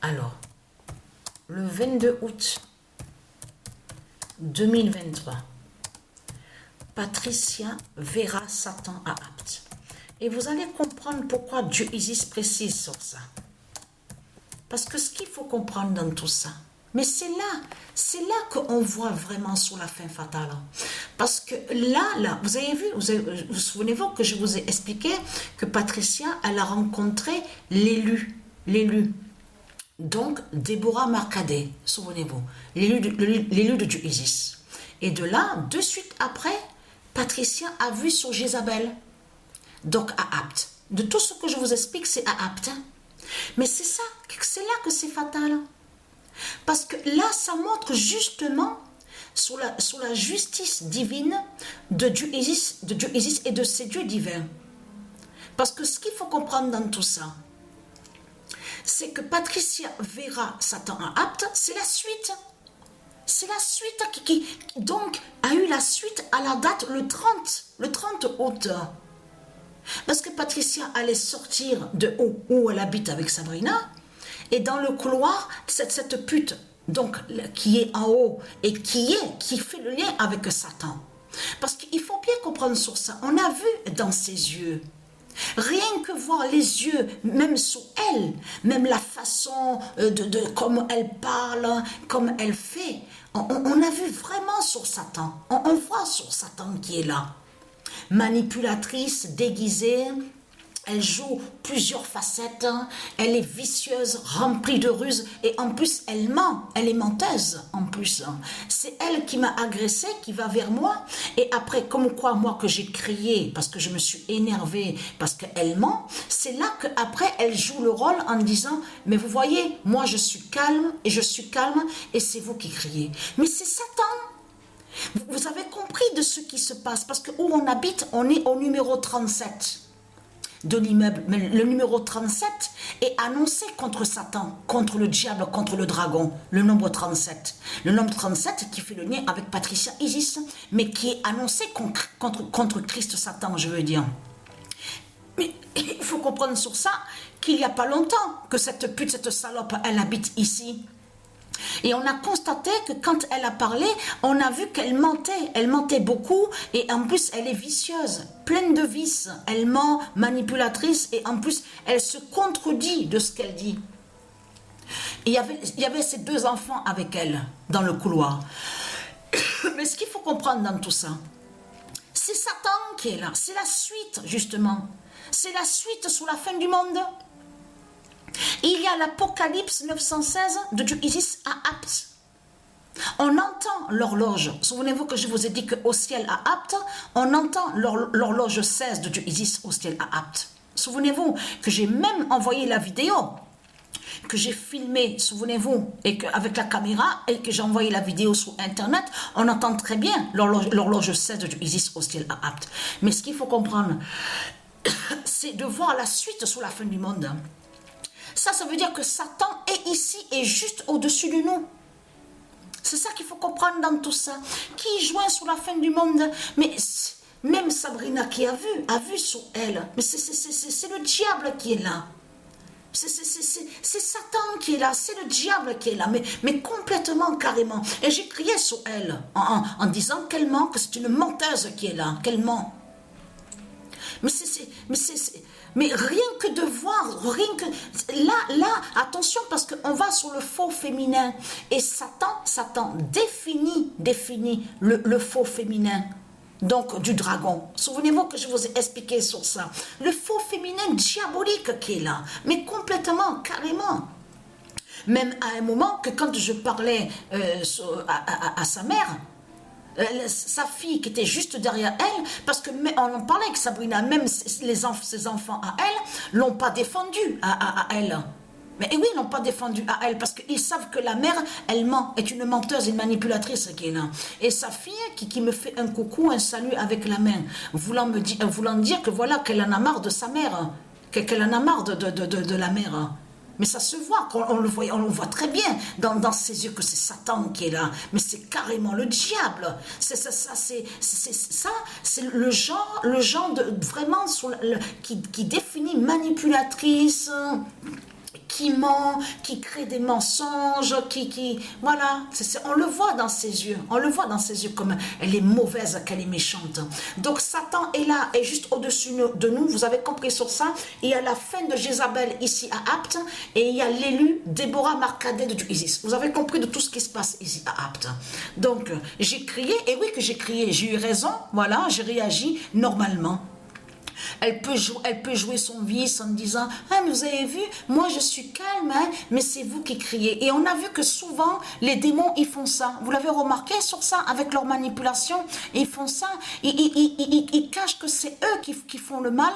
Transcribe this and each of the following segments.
Alors, le 22 août 2023, Patricia verra Satan à Apt. Et vous allez comprendre pourquoi Dieu Isis précise sur ça. Parce que ce qu'il faut comprendre dans tout ça, mais c'est là qu'on voit vraiment sur la fin fatale. Parce que là, vous avez vu, vous souvenez-vous que je vous ai expliqué que Patricia, elle a rencontré l'élu. Donc, Déborah Marcadet, souvenez-vous, l'élu de Dieu Isis. Et de là, de suite après, Patricia a vu sur Jézabel, donc à Apt. De tout ce que je vous explique, c'est à Apt. Mais c'est là que c'est fatal. Parce que là, ça montre justement sur la justice divine de Dieu Isis et de ses dieux divins. Parce que ce qu'il faut comprendre dans tout ça, c'est que Patricia verra Satan à Apt, c'est la suite. C'est la suite qui donc a eu la suite à la date le 30 août. Parce que Patricia allait sortir de où elle habite avec Sabrina, et dans le couloir, cette pute donc qui est en haut et qui fait le lien avec Satan. Parce qu'il faut bien comprendre sur ça. On a vu dans ses yeux. Rien que voir les yeux, même sur elle, même la façon de comment elle parle, comme elle fait, on a vu vraiment sur Satan. On voit sur Satan qui est là. Manipulatrice, déguisée, elle joue plusieurs facettes, elle est vicieuse, remplie de ruses, et en plus elle ment, elle est menteuse en plus. C'est elle qui m'a agressée, qui va vers moi, et après, comme quoi moi que j'ai crié, parce que je me suis énervée, parce qu'elle ment, c'est là qu'après elle joue le rôle en disant, mais vous voyez, moi je suis calme, et c'est vous qui criez. Mais c'est Satan. Vous avez compris de ce qui se passe, parce que où on habite, on est au numéro 37. De l'immeuble, mais le numéro 37 est annoncé contre Satan, contre le diable, contre le dragon, le nombre 37. Le nombre 37 qui fait le lien avec Patricia Isis, mais qui est annoncé contre Christ Satan, je veux dire. Mais il faut comprendre sur ça qu'il n'y a pas longtemps que cette pute, cette salope, elle habite ici. Et on a constaté que quand elle a parlé, on a vu qu'elle mentait beaucoup, et en plus elle est vicieuse, pleine de vices, elle ment, manipulatrice, et en plus elle se contredit de ce qu'elle dit. Et il y avait ces deux enfants avec elle dans le couloir. Mais ce qu'il faut comprendre dans tout ça, c'est Satan qui est là, c'est la suite justement, c'est la suite sur la fin du monde. Il y a l'Apocalypse 916 de Dieu Isis à Apt. On entend l'horloge. Souvenez-vous que je vous ai dit qu'au ciel à Apt, on entend l'horloge 16 de Dieu Isis au ciel à Apt. Souvenez-vous que j'ai même envoyé la vidéo, que j'ai filmée, souvenez-vous, et avec la caméra, et que j'ai envoyé la vidéo sur Internet, on entend très bien l'horloge 16 de Dieu Isis au ciel à Apt. Mais ce qu'il faut comprendre, c'est de voir la suite sur la fin du monde. Ça veut dire que Satan est ici et juste au-dessus de nous. C'est ça qu'il faut comprendre dans tout ça. Qui joint sur la fin du monde? Mais même Sabrina qui a vu sur elle. Mais c'est le diable qui est là. C'est Satan qui est là, c'est le diable qui est là, mais complètement, carrément. Et j'ai crié sur elle en disant qu'elle ment, que c'est une menteuse qui est là, qu'elle ment. Mais rien que de voir, là, attention, parce qu'on va sur le faux féminin. Et Satan définit le faux féminin, donc du dragon. Souvenez-vous que je vous ai expliqué sur ça. Le faux féminin diabolique qui est là, mais complètement, carrément. Même à un moment que quand je parlais à sa mère, sa fille qui était juste derrière elle, parce que on en parlait avec Sabrina, même ses enfants à elle l'ont pas défendue à elle. Mais oui, ils l'ont pas défendue à elle, parce qu'ils savent que la mère, elle ment, est une menteuse, une manipulatrice qui est là. Et sa fille qui me fait un coucou, un salut avec la main, voulant dire que voilà, qu'elle en a marre de sa mère, qu'elle en a marre de la mère. Mais ça se voit, on le voit très bien dans ses yeux que c'est Satan qui est là. Mais c'est carrément le diable. C'est le genre de vraiment qui définit manipulatrice, qui ment, qui crée des mensonges, voilà, on le voit dans ses yeux, on le voit dans ses yeux comme elle est mauvaise, qu'elle est méchante. Donc Satan est là, est juste au-dessus de nous, vous avez compris sur ça. Il y a la fin de Jézabel ici à Apt, et il y a l'élu Déborah Marcadet de Isis. Vous avez compris de tout ce qui se passe ici à Apt. Donc j'ai crié, et oui que j'ai crié, j'ai eu raison, voilà, j'ai réagi normalement. Elle peut jouer son vice en disant « Ah, mais vous avez vu, moi je suis calme, hein, mais c'est vous qui criez. » Et on a vu que souvent, les démons, ils font ça. Vous l'avez remarqué sur ça, avec leur manipulation, ils font ça. Ils cachent que c'est eux qui font le mal,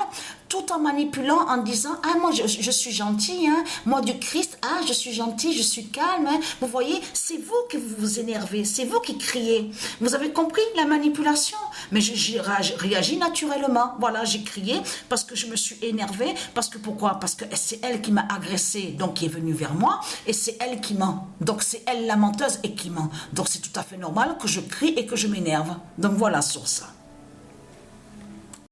tout en manipulant, en disant « Ah, moi je suis gentil, hein, moi du Christ, ah, je suis gentil, je suis calme. Hein. » Vous voyez, c'est vous qui vous énervez, c'est vous qui criez. Vous avez compris la manipulation? Mais j'ai réagi naturellement. Voilà, j'ai crié parce que je me suis énervée. Parce que pourquoi? Parce que c'est elle qui m'a agressée, donc qui est venue vers moi, et c'est elle qui ment. Donc c'est elle la menteuse et qui ment. Donc c'est tout à fait normal que je crie et que je m'énerve. Donc voilà sur ça.